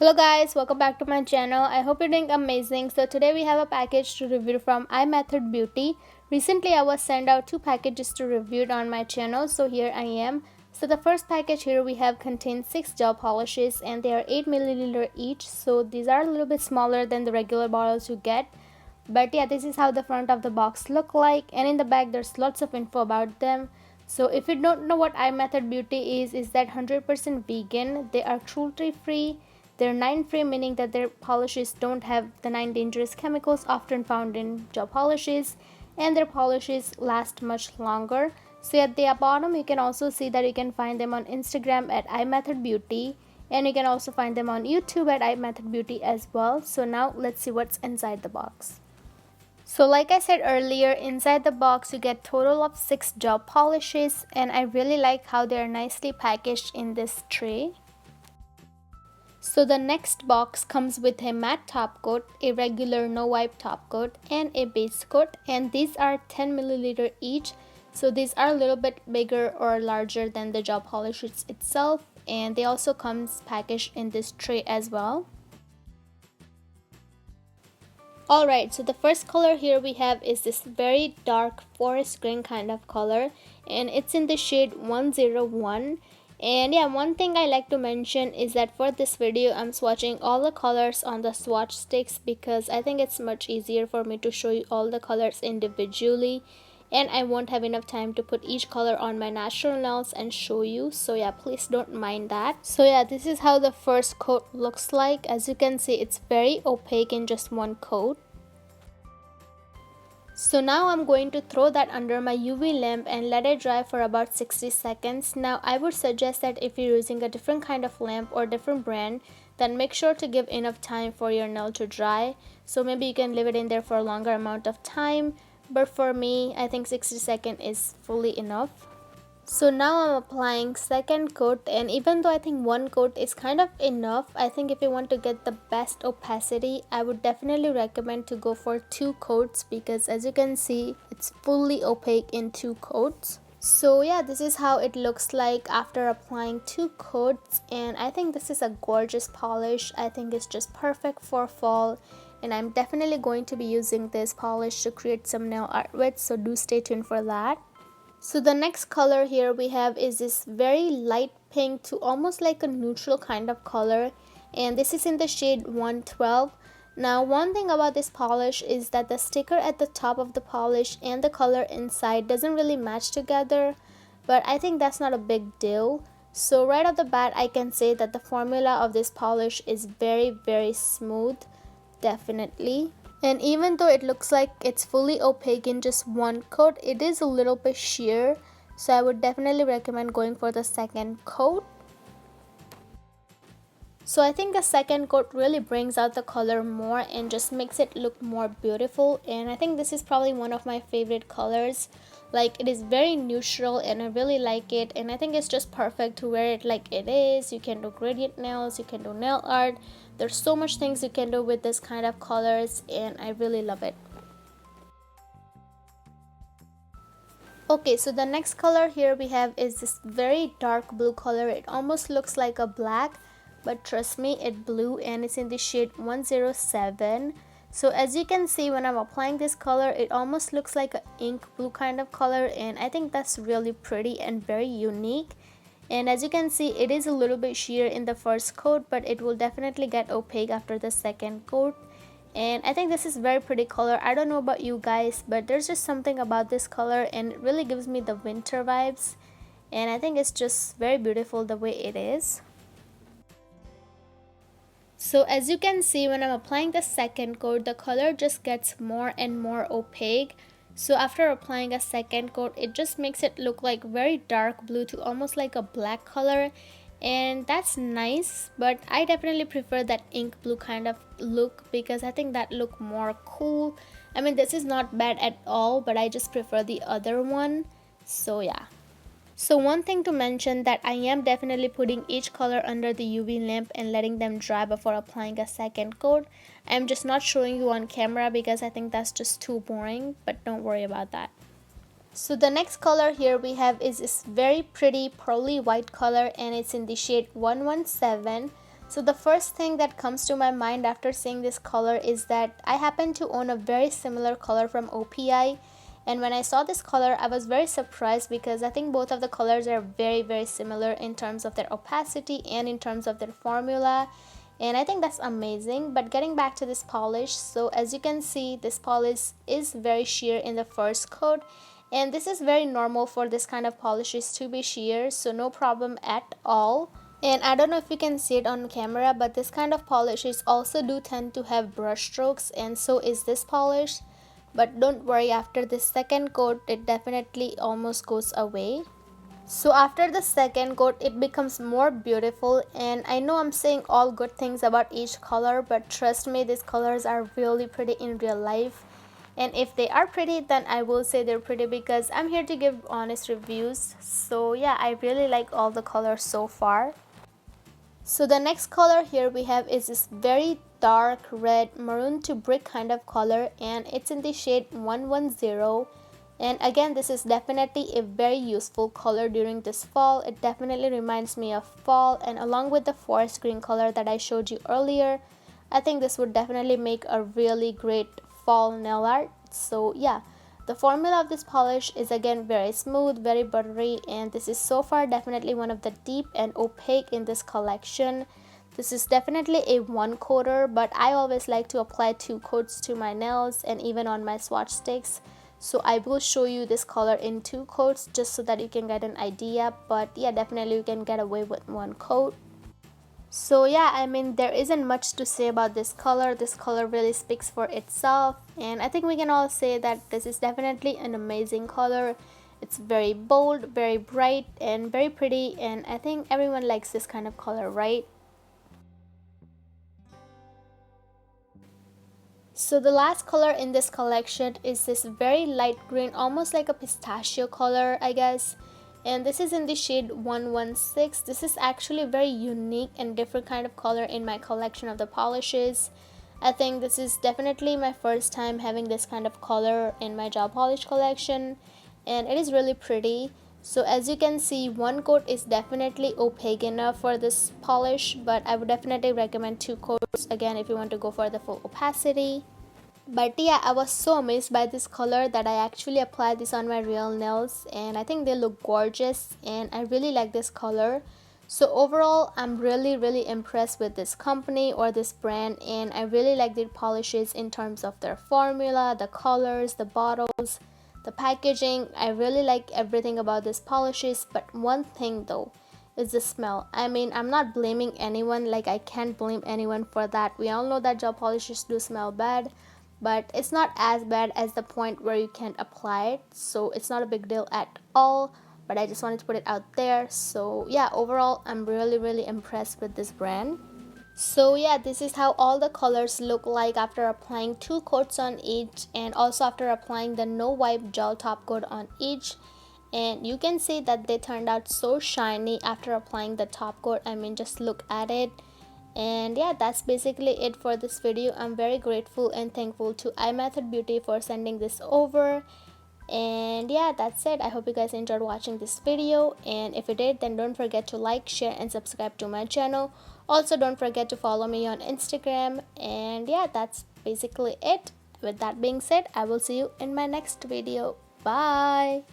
Hello guys, welcome back to my channel. I hope you're doing amazing. So today we have a package to review from iMethod Beauty. Recently I was sent out 2 packages to review it on my channel, so here I am. So the first package here we have contains 6 gel polishes and they are 8 milliliter each. So these are a little bit smaller than the regular bottles you get. But yeah, this is how the front of the box look like, and in the back there's lots of info about them. So if you don't know what iMethod Beauty is that 100% vegan. They are cruelty free. They're 9 free, meaning that their polishes don't have the 9 dangerous chemicals often found in gel polishes, and their polishes last much longer. So at the bottom you can also see that you can find them on Instagram at iMethod Beauty, and you can also find them on YouTube at iMethod Beauty as well. So now let's see what's inside the box. So like I said earlier, inside the box you get total of 6 gel polishes, and I really like how they are nicely packaged in this tray. So the next box comes with a matte top coat, a regular no wipe top coat, and a base coat, and these are 10 milliliter each. So these are a little bit bigger or larger than the gel polishes itself, and they also comes packaged in this tray as well. Alright, so the first color here we have is this very dark forest green kind of color, and it's in the shade 101. And yeah, one thing I like to mention is that for this video I'm swatching all the colors on the swatch sticks because I think it's much easier for me to show you all the colors individually, and I won't have enough time to put each color on my natural nails and show you. So yeah, please don't mind that. So yeah, this is how the first coat looks like. As you can see, it's very opaque in just one coat. So now I'm going to throw that under my UV lamp and let it dry for about 60 seconds. Now I would suggest that if you're using a different kind of lamp or different brand, then make sure to give enough time for your nail to dry. So maybe you can leave it in there for a longer amount of time, but for me, I think 60 seconds is fully enough. So now I'm applying second coat, and even though I think one coat is kind of enough, I think if you want to get the best opacity, I would definitely recommend to go for 2 coats because as you can see, it's fully opaque in 2 coats. So yeah, this is how it looks like after applying 2 coats, and I think this is a gorgeous polish. I think it's just perfect for fall, and I'm definitely going to be using this polish to create some nail art with, so do stay tuned for that. So the next color here we have is this very light pink to almost like a neutral kind of color, and this is in the shade 112. Now one thing about this polish is that the sticker at the top of the polish and the color inside doesn't really match together, but I think that's not a big deal. So right off the bat I can say that the formula of this polish is very smooth, definitely. And even though it looks like it's fully opaque in just one coat, it is a little bit sheer, so I would definitely recommend going for the second coat. So I think the second coat really brings out the color more and just makes it look more beautiful, and I think this is probably one of my favorite colors. Like, it is very neutral and I really like it, and I think it's just perfect to wear it like it is. You can do gradient nails, you can do nail art. There's so much things you can do with this kind of colors, and I really love it. Okay, so the next color here we have is this very dark blue color. It almost looks like a black, but trust me, it's blue, and it's in the shade 107. So as you can see, when I'm applying this color, it almost looks like an ink blue kind of color, and I think that's really pretty and very unique. And as you can see, it is a little bit sheer in the first coat, but it will definitely get opaque after the second coat. And I think this is very pretty color. I don't know about you guys, but there's just something about this color, and it really gives me the winter vibes, and I think it's just very beautiful the way it is. So as you can see, when I'm applying the second coat, the color just gets more and more opaque. So after applying a second coat, it just makes it look like very dark blue to almost like a black color, and that's nice, but I definitely prefer that ink blue kind of look because I think that look more cool. I mean, this is not bad at all, but I just prefer the other one. So yeah. So one thing to mention that I am definitely putting each color under the UV lamp and letting them dry before applying a second coat. I'm just not showing you on camera because I think that's just too boring, but don't worry about that. So the next color here we have is this very pretty pearly white color, and it's in the shade 117. So the first thing that comes to my mind after seeing this color is that I happen to own a very similar color from OPI, and when I saw this color I was very surprised because I think both of the colors are very similar in terms of their opacity and in terms of their formula, and I think that's amazing. But getting back to this polish, so as you can see, this polish is very sheer in the first coat, and this is very normal for this kind of polishes to be sheer, so no problem at all. And I don't know if you can see it on camera, but this kind of polishes also do tend to have brush strokes, and so is this polish. But don't worry, after this second coat it definitely almost goes away. So after the second coat it becomes more beautiful, and I know I'm saying all good things about each color, but trust me, these colors are really pretty in real life. And if they are pretty, then I will say they're pretty because I'm here to give honest reviews. So yeah, I really like all the colors so far. So the next color here we have is this very dark red maroon to brick kind of color, and it's in the shade 110. And again, this is definitely a very useful color during this fall. It definitely reminds me of fall, and along with the forest green color that I showed you earlier, I think this would definitely make a really great fall nail art. So yeah, the formula of this polish is again very smooth, very buttery, and this is so far definitely one of the deep and opaque in this collection. This is definitely a one coater, but I always like to apply two coats to my nails and even on my swatch sticks. So I will show you this color in two coats just so that you can get an idea, but yeah, definitely you can get away with one coat. So yeah, I mean, there isn't much to say about this color. This color really speaks for itself, and I think we can all say that this is definitely an amazing color. It's very bold, very bright, and very pretty, and I think everyone likes this kind of color, right? So the last color in this collection is this very light green, almost like a pistachio color, I guess. And this is in the shade 116. This is actually a very unique and different kind of color in my collection of the polishes. I think this is definitely my first time having this kind of color in my gel polish collection, and it is really pretty. So as you can see, one coat is definitely opaque enough for this polish, but I would definitely recommend two coats again if you want to go for the full opacity. But yeah, I was so amazed by this color that I actually applied this on my real nails, and I think they look gorgeous, and I really like this color. So overall, I'm really impressed with this company or this brand, and I really like their polishes in terms of their formula, the colors, the bottles, the packaging. I really like everything about these polishes, but one thing though is the smell. I mean, I'm not blaming anyone, like I can't blame anyone for that. We all know that gel polishes do smell bad, but it's not as bad as the point where you can't apply it, so it's not a big deal at all. But I just wanted to put it out there. So yeah, overall I'm really impressed with this brand. So yeah, this is how all the colors look like after applying two coats on each, and also after applying the no wipe gel top coat on each. And you can see that they turned out so shiny after applying the top coat. I mean, just look at it. And yeah, that's basically it for this video. I'm very grateful and thankful to iMethod Beauty for sending this over. And yeah, that's it. I hope you guys enjoyed watching this video, and if you did, then don't forget to like, share, and subscribe to my channel. Also, don't forget to follow me on Instagram. And yeah, that's basically it. With that being said, I will see you in my next video. Bye.